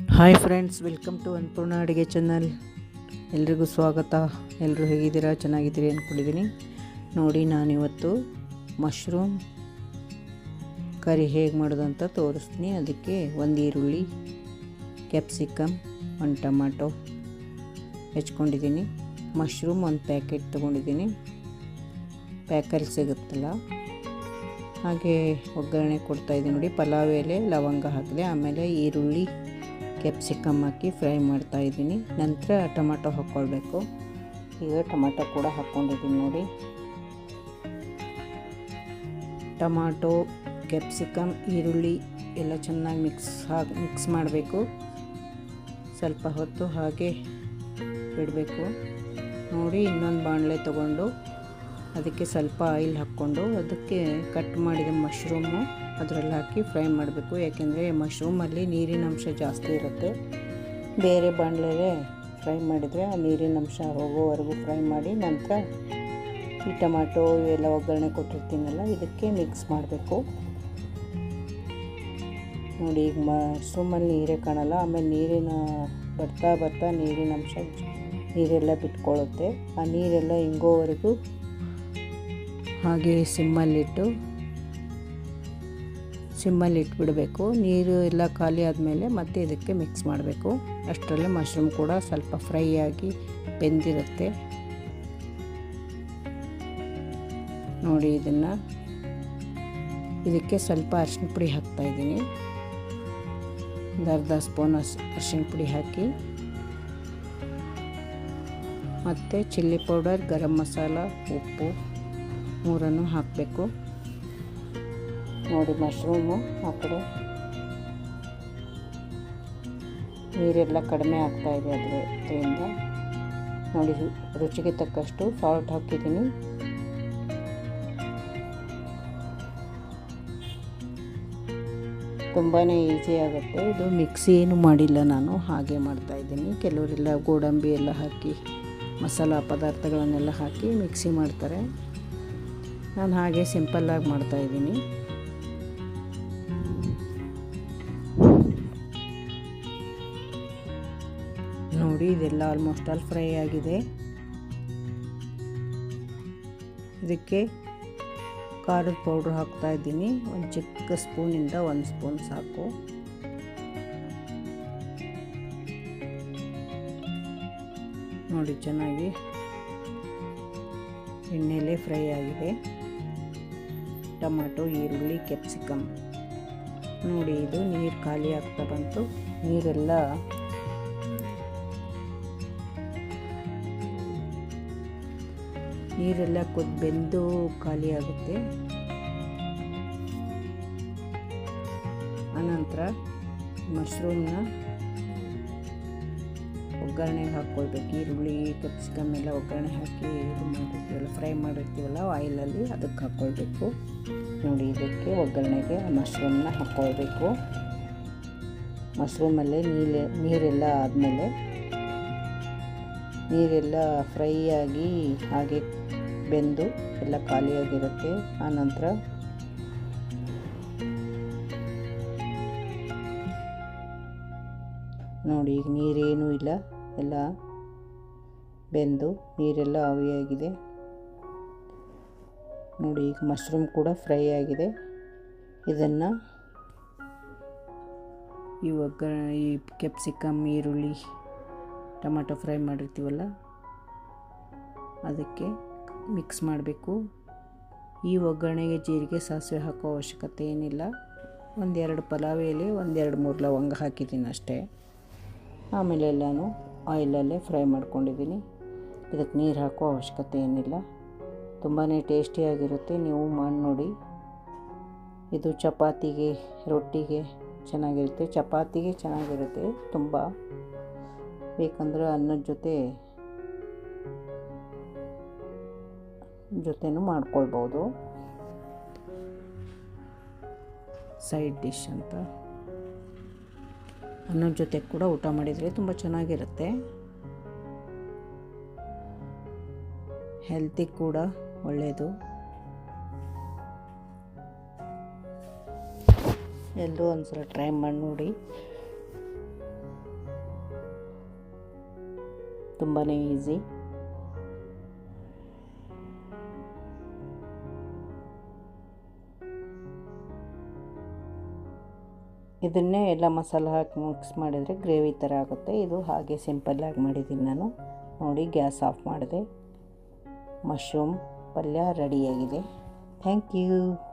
Hi friends, welcome to Annapurna ಅಡುಗೆ channel. ಎಲ್ರಿಗೂ ಸ್ವಾಗತ. ಎಲ್ಲರೂ ಹೇಗಿದ್ದೀರಾ? ಚೆನ್ನಾಗಿದ್ದೀರಿ ಅಂದ್ಕೊಂಡಿದ್ದೀನಿ. ನೋಡಿ, ನಾನಿವತ್ತು ಮಶ್ರೂಮ್ ಕರಿ ಹೇಗೆ ಮಾಡೋದು ಅಂತ ತೋರಿಸ್ತೀನಿ. ಅದಕ್ಕೆ ಒಂದು ಈರುಳ್ಳಿ, ಕ್ಯಾಪ್ಸಿಕಮ್, ಒಂದು ಟೊಮಾಟೊ ಹೆಚ್ಕೊಂಡಿದ್ದೀನಿ. ಮಶ್ರೂಮ್ ಒಂದು ಪ್ಯಾಕೆಟ್ ತೊಗೊಂಡಿದ್ದೀನಿ, ಪ್ಯಾಕಲ್ಲಿ ಸಿಗುತ್ತಲ್ಲ. ಹಾಗೆ ಒಗ್ಗರಣೆ ಕೊಡ್ತಾಯಿದ್ದೀನಿ. ನೋಡಿ, ಪಲಾವ್ ಎಲೆ, ಲವಂಗ ಹಾಕಿದೆ. ಆಮೇಲೆ ಈರುಳ್ಳಿ, ಕ್ಯಾಪ್ಸಿಕಮ್ ಹಾಕಿ ಫ್ರೈ ಮಾಡ್ತಾಯಿದ್ದೀನಿ. ನಂತರ ಟೊಮಾಟೊ ಹಾಕ್ಕೊಳ್ಬೇಕು. ಈಗ ಟೊಮಾಟೊ ಕೂಡ ಹಾಕ್ಕೊಂಡಿದ್ದೀನಿ. ನೋಡಿ, ಟೊಮಾಟೊ, ಕ್ಯಾಪ್ಸಿಕಮ್, ಈರುಳ್ಳಿ ಎಲ್ಲ ಚೆನ್ನಾಗಿ ಮಿಕ್ಸ್ ಮಾಡಬೇಕು. ಸ್ವಲ್ಪ ಹೊತ್ತು ಹಾಗೆ ಬಿಡಬೇಕು. ನೋಡಿ, ಇನ್ನೊಂದು ಬಾಣಲೆ ತೊಗೊಂಡು ಅದಕ್ಕೆ ಸ್ವಲ್ಪ ಆಯಿಲ್ ಹಾಕ್ಕೊಂಡು ಅದಕ್ಕೆ ಕಟ್ ಮಾಡಿದ ಮಶ್ರೂಮು ಅದರಲ್ಲಿ ಹಾಕಿ ಫ್ರೈ ಮಾಡಬೇಕು. ಯಾಕೆಂದರೆ ಮಶ್ರೂಮಲ್ಲಿ ನೀರಿನ ಅಂಶ ಜಾಸ್ತಿ ಇರುತ್ತೆ. ಬೇರೆ ಬಾಣಲೆಗೆ ಫ್ರೈ ಮಾಡಿದರೆ ಆ ನೀರಿನ ಅಂಶ ಹೋಗೋವರೆಗೂ ಫ್ರೈ ಮಾಡಿ ನಂತರ ಈ ಟೊಮಾಟೊ ಇವೆಲ್ಲ ಒಗ್ಗರಣೆ ಕೊಟ್ಟಿರ್ತೀನಲ್ಲ ಇದಕ್ಕೆ ಮಿಕ್ಸ್ ಮಾಡಬೇಕು. ನೋಡಿ, ಈಗ ಮಶ್ರೂಮಲ್ಲಿ ನೀರೇ ಕಾಣಲ್ಲ. ಆಮೇಲೆ ಬರ್ತಾ ನೀರಿನ ಅಂಶ ನೀರೆಲ್ಲ ಬಿಟ್ಕೊಳ್ಳುತ್ತೆ. ಆ ನೀರೆಲ್ಲ ಹಿಂಗೋವರೆಗೂ ಹಾಗೆ ಸಿಮ್ಮಲ್ಲಿಟ್ಬಿಡಬೇಕು. ನೀರು ಎಲ್ಲ ಖಾಲಿ ಆದಮೇಲೆ ಮತ್ತೆ ಇದಕ್ಕೆ ಮಿಕ್ಸ್ ಮಾಡಬೇಕು. ಅಷ್ಟರಲ್ಲೇ ಮಶ್ರೂಮ್ ಕೂಡ ಸ್ವಲ್ಪ ಫ್ರೈ ಆಗಿ ಬೆಂದಿರುತ್ತೆ. ನೋಡಿ, ಇದಕ್ಕೆ ಸ್ವಲ್ಪ ಅರಿಶಿನ ಪುಡಿ ಹಾಕ್ತಾಯಿದ್ದೀನಿ. ಒಂದು ಅರ್ಧ ಸ್ಪೂನ್ ಅರಿಶಿನ ಪುಡಿ ಹಾಕಿ ಮತ್ತು ಚಿಲ್ಲಿ ಪೌಡರ್, ಗರಂ ಮಸಾಲ, ಉಪ್ಪು ಮೂರನ್ನು ಹಾಕಬೇಕು. ನೋಡಿ, ಮಶ್ರೂಮು ಆ ಕಡೆ ನೀರೆಲ್ಲ ಕಡಿಮೆ ಆಗ್ತಾಯಿದೆ ಅದರಿಂದ. ನೋಡಿ, ರುಚಿಗೆ ತಕ್ಕಷ್ಟು ಸಾಲ್ಟ್ ಹಾಕಿದ್ದೀನಿ. ತುಂಬಾ ಈಸಿ ಆಗುತ್ತೆ ಇದು. ಮಿಕ್ಸಿ ಏನು ಮಾಡಿಲ್ಲ, ನಾನು ಹಾಗೆ ಮಾಡ್ತಾಯಿದ್ದೀನಿ. ಕೆಲವರೆಲ್ಲ ಗೋಡಂಬಿ ಎಲ್ಲ ಹಾಕಿ ಮಸಾಲ ಪದಾರ್ಥಗಳನ್ನೆಲ್ಲ ಹಾಕಿ ಮಿಕ್ಸಿ ಮಾಡ್ತಾರೆ. ನಾನು ಹಾಗೆ ಸಿಂಪಲ್ಲಾಗಿ ಮಾಡ್ತಾಯಿದ್ದೀನಿ. ನೋಡಿ, ಇದೆಲ್ಲ ಆಲ್ಮೋಸ್ಟ್ ಆಲ್ ಫ್ರೈ ಆಗಿದೆ. ಇದಕ್ಕೆ ಖಾರದ ಪೌಡ್ರ್ ಹಾಕ್ತಾಯಿದ್ದೀನಿ. ಒಂದು ಚಿಕ್ಕ ಸ್ಪೂನಿಂದ 1 ಸ್ಪೂನ್ ಸಾಕು. ನೋಡಿ, ಚೆನ್ನಾಗಿ ಎಣ್ಣೆಲೇ ಫ್ರೈ ಆಗಿದೆ ಟೊಮಾಟೊ, ಈರುಳ್ಳಿ, ಕ್ಯಾಪ್ಸಿಕಮ್. ನೋಡಿ, ಇದು ನೀರು ಖಾಲಿ ಆಗ್ತಾ ಬಂತು. ನೀರೆಲ್ಲ ಬೆಂದು ಖಾಲಿ ಆಗುತ್ತೆ. ಆನಂತರ ಮಶ್ರೂಮ್ನ ಒಗ್ಗರಣೆಗೆ ಹಾಕ್ಕೊಳ್ಬೇಕು. ಈರುಳ್ಳಿ, ಕ್ಯಾಪ್ಸಿಕಮ್ ಎಲ್ಲ ಒಗ್ಗರಣೆ ಹಾಕಿ ಫ್ರೈ ಮಾಡಿರ್ತೀವಲ್ಲ ಆಯಿಲಲ್ಲಿ, ಅದಕ್ಕೆ ಹಾಕ್ಕೊಳ್ಬೇಕು. ನೋಡಿ, ಇದಕ್ಕೆ ಒಗ್ಗರಣೆಗೆ ಮಶ್ರೂಮ್ನ ಹಾಕ್ಕೊಳ್ಬೇಕು. ಮಶ್ರೂಮಲ್ಲೇ ನೀರೆಲ್ಲ ಆದಮೇಲೆ ನೀರೆಲ್ಲ ಫ್ರೈ ಆಗಿ ಹಾಗೆ ಬೆಂದು ಎಲ್ಲ ಖಾಲಿಯಾಗಿರುತ್ತೆ. ಆನಂತರ ನೋಡಿ, ಈಗ ನೀರೇನೂ ಇಲ್ಲ, ಎಲ್ಲ ಬೆಂದು ನೀರೆಲ್ಲ ಆವಿಯಾಗಿದೆ. ನೋಡಿ, ಈಗ ಮಶ್ರೂಮ್ ಕೂಡ ಫ್ರೈ ಆಗಿದೆ. ಇದನ್ನು ಈ ಕ್ಯಾಪ್ಸಿಕಮ್, ಈರುಳ್ಳಿ, ಟೊಮಾಟೊ ಫ್ರೈ ಮಾಡಿರ್ತೀವಲ್ಲ ಅದಕ್ಕೆ ಮಿಕ್ಸ್ ಮಾಡಬೇಕು. ಈ ಒಗ್ಗರಣೆಗೆ ಜೀರಿಗೆ, ಸಾಸಿವೆ ಹಾಕೋ ಅವಶ್ಯಕತೆ ಏನಿಲ್ಲ. 1-2 ಪಲಾವ್ ಎಲೆ, 1-2-3 ಲವಂಗ ಹಾಕಿದ್ದೀನಿ ಅಷ್ಟೇ. ಆಮೇಲೆ ಎಲ್ಲನೂ ಆಯಿಲಲ್ಲೇ ಫ್ರೈ ಮಾಡ್ಕೊಂಡಿದ್ದೀನಿ. ಇದಕ್ಕೆ ನೀರು ಹಾಕೋ ಅವಶ್ಯಕತೆ ಏನಿಲ್ಲ. ತುಂಬಾ ಟೇಸ್ಟಿಯಾಗಿರುತ್ತೆ. ನೀವು ಮಾಡಿ ನೋಡಿ. ಇದು ಚಪಾತಿಗೆ, ರೊಟ್ಟಿಗೆ ಚೆನ್ನಾಗಿರುತ್ತೆ. ಚಪಾತಿಗೆ ಚೆನ್ನಾಗಿರುತ್ತೆ. ತುಂಬ ಬೇಕಂದ್ರೆ ಅನ್ನದ ಜೊತೆನೂ ಮಾಡ್ಕೊಳ್ಬೋದು. ಸೈಡ್ ಡಿಶ್ ಅಂತ ಅನ್ನದ ಜೊತೆ ಕೂಡ ಊಟ ಮಾಡಿದರೆ ತುಂಬ ಚೆನ್ನಾಗಿರುತ್ತೆ. ಹೆಲ್ತಿಗೆ ಕೂಡ ಒಳ್ಳೆಯದು. ಎಲ್ಲರೂ ಒಂದ್ಸಲ ಟ್ರೈ ಮಾಡಿ ನೋಡಿ. ತುಂಬಾ ಈಸಿ. ಇದನ್ನೇ ಎಲ್ಲ ಮಸಾಲೆ ಹಾಕಿ ಮಿಕ್ಸ್ ಮಾಡಿದರೆ ಗ್ರೇವಿ ಥರ ಆಗುತ್ತೆ. ಇದು ಹಾಗೆ ಸಿಂಪಲ್ಲಾಗಿ ಮಾಡಿದ್ದೀನಿ ನಾನು. ನೋಡಿ, ಗ್ಯಾಸ್ ಆಫ್ ಮಾಡಿದೆ. ಮಶ್ರೂಮ್ ಪಲ್ಯ ರೆಡಿಯಾಗಿದೆ. Thank you.